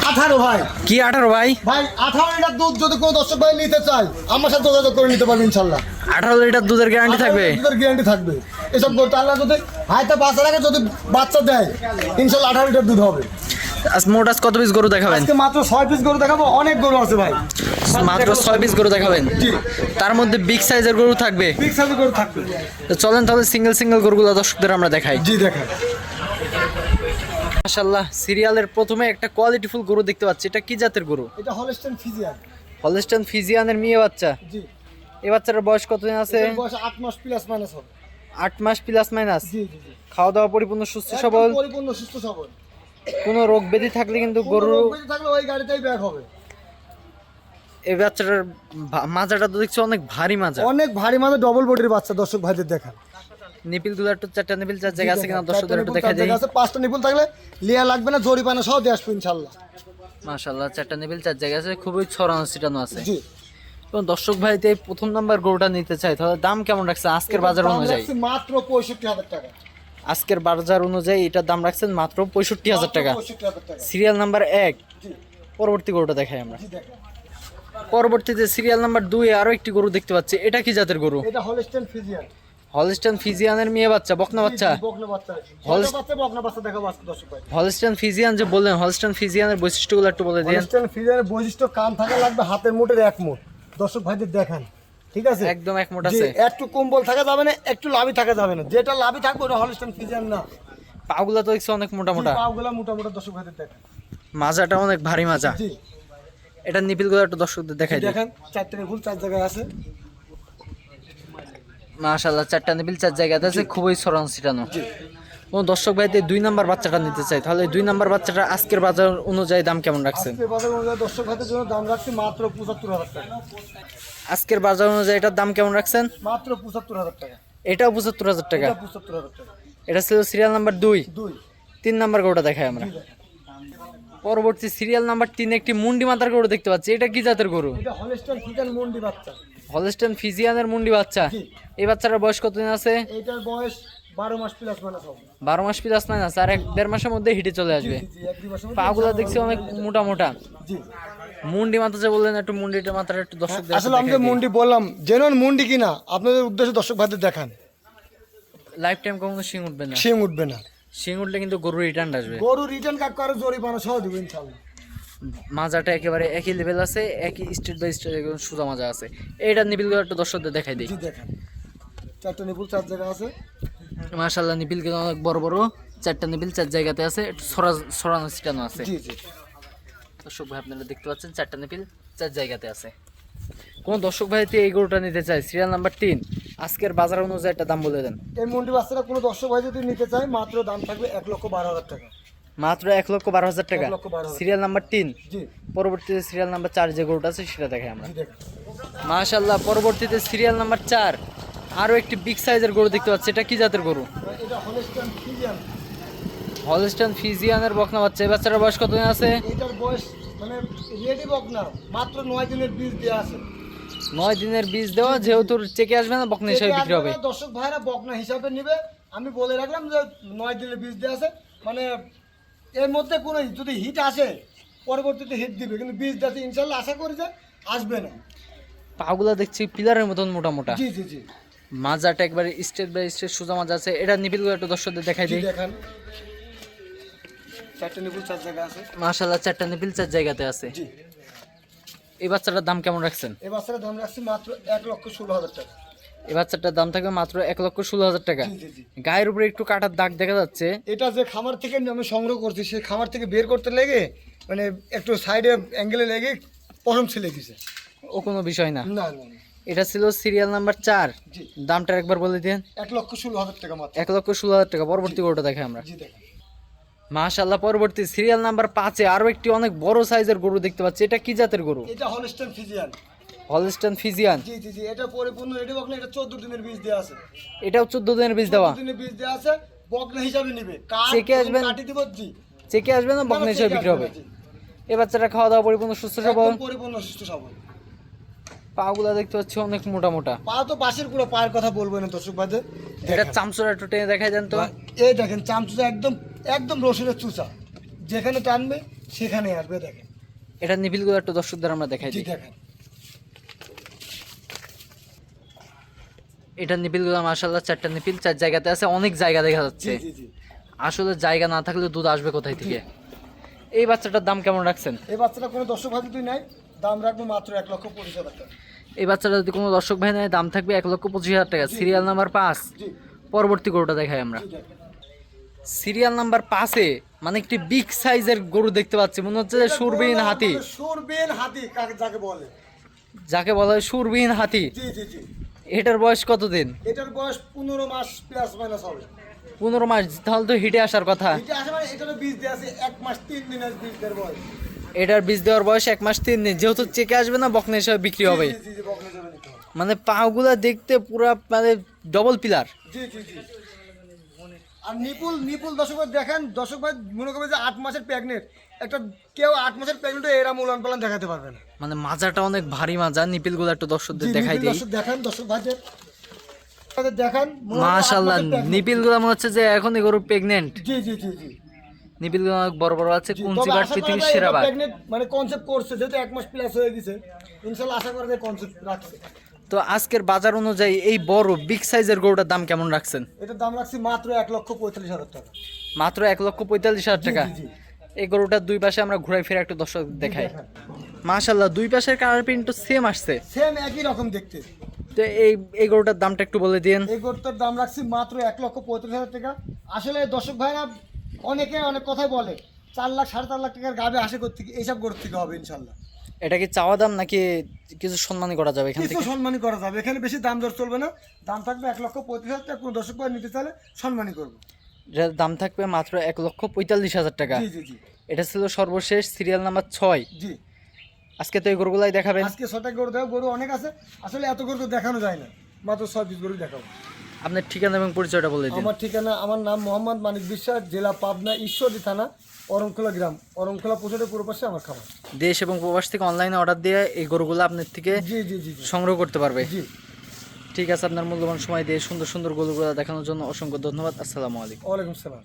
18 ভাই। কি 18 ভাই? ভাই 18 লিটার দুধ যদি কোনো দর্শক ভাই নিতে চায় আমার সাথে যোগাযোগ করে নিতে পারবে ইনশাআল্লাহ। 18 লিটার দুধের গ্যারান্টি থাকবে? দুধের গ্যারান্টি থাকবে। এসব গরু আল্লাহ যদি হাইতে বাচ্চা রাখে, যদি বাচ্চা দেয় ইনশাআল্লাহ 18 লিটার দুধ হবে। আজ মোটাস কত পিস গরু দেখাবেন? আজকে মাত্র 6 পিস গরু দেখাবো, অনেক গরু আছে ভাই। মাত্র 6 পিস গরু দেখাবেন? জি। তার মধ্যে বিগ সাইজের গরু থাকবে? বিগ সাইজের গরু থাকবে। তো চলেন তাহলে সিঙ্গেল গরুগুলো দর্শকদের আমরা দেখাই। জি দেখাই। মাশাআল্লাহ, সিরিয়ালের প্রথমে একটা কোয়ালিটিফুল গরু দেখতে পাচ্ছি। এটা কি জাতের গরু? এটা হলস্টাইন ফ্রিজিয়ান। হলস্টাইন ফ্রিজিয়ানের মেয়ে বাচ্চা। জি। এই বাচ্চাটার বয়স কতদিন আছে? এর বয়স 8 মাস প্লাস মাইনাস হবে। 8 মাস প্লাস মাইনাস। জি জি জি। খাওয়া দাওয়া পরিপূর্ণ সুস্থ সবল? পরিপূর্ণ সুস্থ সবল। কোনো রোগ ব্যাধি থাকলে কিন্তু গরু থাকলে ওই গাড়িতেই ব্যাক হবে। এই বাচ্চাটার মাজাটা তো দেখছি অনেক ভারী মাজা। অনেক ভারী মাজা, ডবল বডির বাচ্চা। দর্শক ভাইদের দেখান। নিপিল গুলো একটু 4টা নিপিল 4 জায়গা আছে কিনা দর্শকদের একটু দেখা দেই। 5টা নিপিল থাকলে লিয়া লাগবে না, জরিপানা সহ দিয়ে আসবে ইনশাআল্লাহ। মাশাআল্লাহ, 4টা নিপিল 4 জায়গা আছে, খুবই ছড়ানো ছিটানো আছে। জি। তো দর্শক ভাইতে প্রথম নাম্বার গরুটা নিতে চাই, তাহলে দাম কেমন রাখছে আজকের বাজার অনুযায়ী? মাত্র 65,000 টাকা। আজকের বাজার অনুযায়ী এটার দাম রাখছেন মাত্র 65,000 টাকা। 65,000 টাকা। Serial number 1। জি। পরবর্তী গরুটা দেখাই আমরা। জি দেখেন। পরবর্তীতে সিরিয়াল নাম্বার 2 এ আরো একটি গরু দেখতে পাচ্ছি। এটা কি জাতের গরু? এটা হলস্টাইন ফ্রিজিয়ান। হলস্টাইন ফ্রিজিয়ানের মেয়ে বাচ্চা, বকনা বাচ্চা। বকনা বাচ্চা। বকনা বাচ্চা দেখাবো আজকে দর্শক ভাই। হলস্টাইন ফ্রিজিয়ান যে বললেন, হলস্টাইন ফ্রিজিয়ানের বৈশিষ্ট্যগুলো একটু বলে দিন। হলস্টাইন ফ্রিজিয়ানের বৈশিষ্ট্য কান থাকা লাগবে হাতের মুঠের 1 মুঠ। দর্শক ভাইদের দেখান। ঠিক আছে? একদম 1 মুঠ আছে। একটু কম্বল থাকা যাবে না, একটু লাভি থাকা যাবে না। যেটা লাভি থাকবে ওটা হলস্টাইন ফ্রিজিয়ান না। পাগুলা তো দেখছি অনেক মোটা মোটা। পাগুলা মোটা মোটা। দর্শক ভাইদের দেখান। মাজাটা অনেক ভারী মাজা। জি। এটা নিপিলগুলো একটু দর্শকদের দেখাই দিই। দেখেন 4টা নিপিল 4 জায়গায় আছে। মাশাআল্লাহ, 4টা নিপিল 4 জায়গাতে আছে, খুবই ছড়ানো ছিটানো। কোন দর্শক ভাইতে 2 নাম্বার বাচ্চাটা নিতে চাই, তাহলে 2 নাম্বার বাচ্চাটা আজকের বাজার অনুযায়ী দাম কেমন রাখছেন? আজকের বাজার অনুযায়ী দর্শক ভাইদের জন্য দাম রাখছি মাত্র 75,000 টাকা। আজকের বাজার অনুযায়ী এটার দাম কেমন রাখছেন? মাত্র 75,000 টাকা। এটাও 75,000 টাকা। এটা 75,000 টাকা। এটা ছিল সিরিয়াল নাম্বার 2। 2। 3 নাম্বার গরুটা দেখাই আমরা। পরবর্তী সিরিয়াল নাম্বার 3 একটি মুন্ডি মাথার গরু দেখতে পাচ্ছি। এটা কি জাতের গরু? এটা হলস্টাইন ফ্রিজিয়ান মুন্ডি বাচ্চা। হলস্টাইন ফ্রিজিয়ানের মুন্ডি বাচ্চা। জি। এই বাচ্চাটার বয়স কতদিন আছে? এটার বয়স 12 মাস প্লাস মাইনাস হবে। 12 মাস প্লাস মাইনাস, আর 1-1.5 মাসের মধ্যে হিটে চলে আসবে। জি জি, 1-2 মাসের মধ্যে। পাগুলা দেখছি অনেক মোটা মোটা। জি। মুন্ডি মাথা যে বললেন, একটু মুন্ডিটা মাথাটা একটু দর্শকদের আসলে আমি যে মুন্ডি বললাম, জেনুইন মুন্ডি কিনা আপনাদের উদ্দেশ্যে দর্শক ভাইদের দেখান। লাইফ টাইম কখনো শিং উঠবে না। শিং উঠবে না। শিং উঠলে কিন্তু গরু রিটার্ন আসবে। গরু রিটার্ন কাট করে জরিপানা সহ দিব ইনশাআল্লাহ। মাজাটা একেবারে একই লেভেল আছে, একই স্টেট বাই স্টেট একদম সোজা মাজা আছে। এইটার নিপিলগুলো একটু দর্শকদের দেখাই দিই। জি দেখেন। 4টা নিপুল 4 জায়গায় আছে। মাশাআল্লাহ, নিপিল কিন্তু অনেক বড় বড়। 4টা নিপিল 4 জায়গাতে আছে, একটু ছড়ানো ছিটানো আছে। জি জি। দর্শক ভাই আপনারা দেখতে পাচ্ছেন 4টা নিপিল 4 জায়গাতে আছে। কোন দর্শক ভাইতে এই গরুটা নিতে চাই, সিরিয়াল নাম্বার 3, আজকের বাজার অনুযায়ী একটা দাম বলে দেন। এই মুন্ডি বাচ্চাটা কোনো দর্শক ভাই যদি নিতে চায় মাত্র দাম থাকবে 1,12,000 টাকা। মাত্র 1,12,000 টাকা। 1,12,000 সিরিয়াল নাম্বার 3। জি। পরবর্তীতে সিরিয়াল নাম্বার 4 যে গরুটা আছে সেটা দেখাই আমরা। জি দেখেন। মাশাআল্লাহ, পরবর্তীতে সিরিয়াল নাম্বার 4 আরো একটি বিগ সাইজের গরু দেখতে পাচ্ছি। এটা কি জাতের গরু? এটা হলস্টাইন ফ্রিজিয়ান। হলস্টাইন ফ্রিজিয়ানের বকনা বাচ্চা। এই বাচ্চাটার বয়স কতদিন আছে? এটার বয়স মানে রেডি বকনা, মাত্র 9 দিনের বীজ দেওয়া আছে। 9 দিনের বীজ দেওয়া, যেহেতু চেকে আসবে না, বকনা হিসেবে বিক্রি হবে। দর্শক ভাইরা বকনা হিসাবে নিবে। আমি বলে রাখলাম যে 9 দিনের বীজ দেওয়া আছে, মানে এর মধ্যে কোনো যদি হিট আসে পরবর্তীতে হিট দিবে, কিন্তু বীজ দেওয়া ইনশাল্লাহ আশা করি যে আসবে না। পাগুলা দেখছি পিলারের মতন মোটা মোটা। জি জি জি। মাজাটা একবারে স্টেট বাই স্টেট সোজা মাজা আছে। এটা নিপিলগুলো একটু দর্শকদের দেখাই দিই। দেখেন 4টা নিপুল 4 জায়গা আছে। মাশাআল্লাহ, 4টা নিপিল 4 জায়গাতে আছে। জি। এই বাচ্চাটার দাম কেমন রাখছেন? এই বাচ্চাটার দাম রাখছি মাত্র 1,16,000 টাকা। এই বাচ্চাটার দাম থাকবে মাত্র 1,16,000 টাকা। জি জি জি। গায়ের উপরে একটু কাটার দাগ দেখা যাচ্ছে। এটা যে খামার থেকে আমি সংগ্রহ করছি, সেই খামার থেকে বের করতে লেগে মানে একটু সাইডে অ্যাঙ্গেলে লেগে পশম ছিলে দিছে। ও কোনো বিষয় না। না না না। এটা ছিল সিরিয়াল নাম্বার 4। জি। দামটা একবার বলে দিন। 1,16,000 টাকা মাত্র। 1,16,000 টাকা। পরবর্তী গরুটা দেখাই আমরা। জি দেখেন। মাশাআল্লাহ, পরবর্তী সিরিয়াল নাম্বার 5 এ আরো একটি অনেক বড় সাইজের গরু দেখতে পাচ্ছি। এটা কি জাতের গরু? এটা হলস্টাইন ফ্রিজিয়ান। Holstein Friesian. জি জি জি। এটা পরিপূর্ণ রেডি বকনা। এটা 14 দিনের বীজ দেওয়া আছে। এটাও 14 দিনের বীজ দেওয়া। 14 দিনের বীজ দেওয়া আছে, বকনা হিসাবে নিবে। চেকে আসবেন? কাটি দিব। জি। চেকে আসবে না, বকনা হিসেবে বিক্রি হবে। এই বাচ্চাটা খাওয়া দাওয়া পরিপূর্ণ সুস্থ সবল। একদম পরিপূর্ণ সুস্থ সবল। পাগুলা দেখতে পাচ্ছি অনেক মোটা মোটা। পা তো বাঁশের পুরো পায়ের কথা বলবো না দর্শক ভাইদের। এটা চামচুরা একটু টেনে দেখাই দেন তো। এই দেখেন চামচুচা একদম একদম রসুনের চুচা। যেখানে টানবে সেখানে আসবে। দেখেন এটা নিপিলগুলো একটু দর্শকদের আমরা দেখাই জি দিই। দেখেন এটা নিপিলগুলো মাশাআল্লাহ 4টা নিপিল 4 জায়গাতে আছে, অনেক জায়গা দেখা জি যাচ্ছে। জি জি। আসলে জায়গা না থাকলে দুধ আসবে কোথায় থেকে? এই বাচ্চাটার দাম কেমন রাখছেন? এই বাচ্চাটা কোনো দর্শক ভাই যদি নাই, দাম রাখবো মাত্র 1,25,000 টাকা। এই বাচ্চাটা যদি কোনো দর্শক ভাই নেয় দাম থাকবে 1,25,000 টাকা। Serial number 5। জি পরবর্তী গরুটা দেখাই আমরা। জি দেখেন। সিরিয়াল নাম্বার 5-এ মানে একটি বিগ সাইজের গরু দেখতে পাচ্ছি, মনে হচ্ছে যে সুরবিহীন হাতি, সুরবিহীন হাতি যাকে বলে। যাকে বলা হয় সুরবিহীন হাতি। জি জি জি। এটার বয়স কতদিন? এটার বয়স 15 মাস প্লাস মাইনাস হবে। 15 মাস, তাহলে তো হিটে আসার কথা। এটা আসলে মানে এটারও বীজ দেওয়া আছে 1 মাস 3 দিনের বীজ দেওয়ার বয়স। এটার বীজ দেওয়ার বয়স 1 মাস 3 দিন, যেহেতু চেকে আসবে না বকনা হিসাবে বিক্রি হবে। জি জি জি বকনা যাবে নিতে হবে। মানে পাগুলা দেখতে পুরা মানে ডবল পিলার। জি জি জি। আর নিপুল দর্শক ভাই দেখেন, দর্শক ভাই মনে করবে যে 8 মাসের প্রেগনেন্ট, একটা কেউ 8 মাসের প্রেগনেন্ট এরা উলান পালান দেখাতে পারবে না। মানে মাজাটা অনেক ভারী মাজা, নিপিলগুলো একটু দর্শকদের দেখাই নিপুল দিই। দর্শক দেখেন, দর্শক ভাইদের দেখেন মাশাআল্লাহ, নিপিলগুলো মনে হচ্ছে যে এখনই গরু প্রেগনেন্ট। জি জি জি জি। নিপিলগুলো অনেক বড় বড় আছে, জি, কুঞ্চি তবে বাট আশা করা পৃথিবীর যায় সেরা এটা বাট। pregnant মানে কনসেপ্ট করছে, যেহেতু 1 মাস প্লাস হয়ে গেছে, ইনশাআল্লাহ আশা করা যায় কনসেপ্ট রাখছে। তো আজকের বাজার অনুযায়ী এই বড় বিগ সাইজের গরুটার দাম কেমন রাখছেন? এটার দাম রাখছি মাত্র 1,45,000 টাকা। মাত্র 1,45,000 টাকা। জি জি। এই গরুটার দুই পাশে আমরা ঘুরাই ফিরে একটু দর্শক দেখাই। দেখেন। মাশাআল্লাহ, দুই পাশের কালার প্রিন্ট তো সেম আসছে। সেম একই রকম দেখতে। তো এই গরুটার দামটা একটু বলে দিন। এই গরুটার দাম রাখছি মাত্র 1,35,000 টাকা। আসলে দর্শক ভাইরা অনেকে অনেক কথাই বলে 4 লাখ 4.5 লাখ টাকার গাবে আসে করতে, এইসব গরু থেকে হবে ইনশাল্লাহ। এটা কি চাওয়া দাম নাকি কিছু সম্মানই করা যাবে এখান কিছু থেকে? সম্মানই করা যাবে, এখানে বেশি দাম দর চলবে না। দাম থাকবে 1,35,000 টাকা। কোনো দর্শক ভাই নিতে চাইলে সম্মানই করবো। এটার দাম থাকবে মাত্র 1,45,000 টাকা। জি জি জি এটা ছিল সর্বশেষ সিরিয়াল নাম্বার 6। জি। আজকে তো এই গরুগুলাই দেখাবেন। আজকে 6টা গরু দেখো, গরু অনেক আছে, আসলে এত গরু তো দেখানো যায় না, মাত্র 6 পিস গরু দেখাবো। আপনার ঠিকানা এবং পরিচয়টা বলে দিন। আমার ঠিকানা, আমার নাম মোহাম্মদ মানিক বিশ্বাস, জেলা পাবনা, ঈশ্বরদী থানা, অরংখোলা গ্রাম, অরংখোলা পৌঁছাতে পুরো পাশে আমার খাবার। দেশ এবং প্রবাস থেকে অনলাইনে অর্ডার দিয়ে এই গরুগুলো আপনার থেকে জি জি জি জি সংগ্রহ করতে পারবে। জি। ঠিক আছে, আপনার মূল্যবান সময় দিয়ে সুন্দর সুন্দর গরুগুলো দেখানোর জন্য অসংখ্য ধন্যবাদ। আসসালামু আলাইকুম। ওয়ালাইকুম সালাম।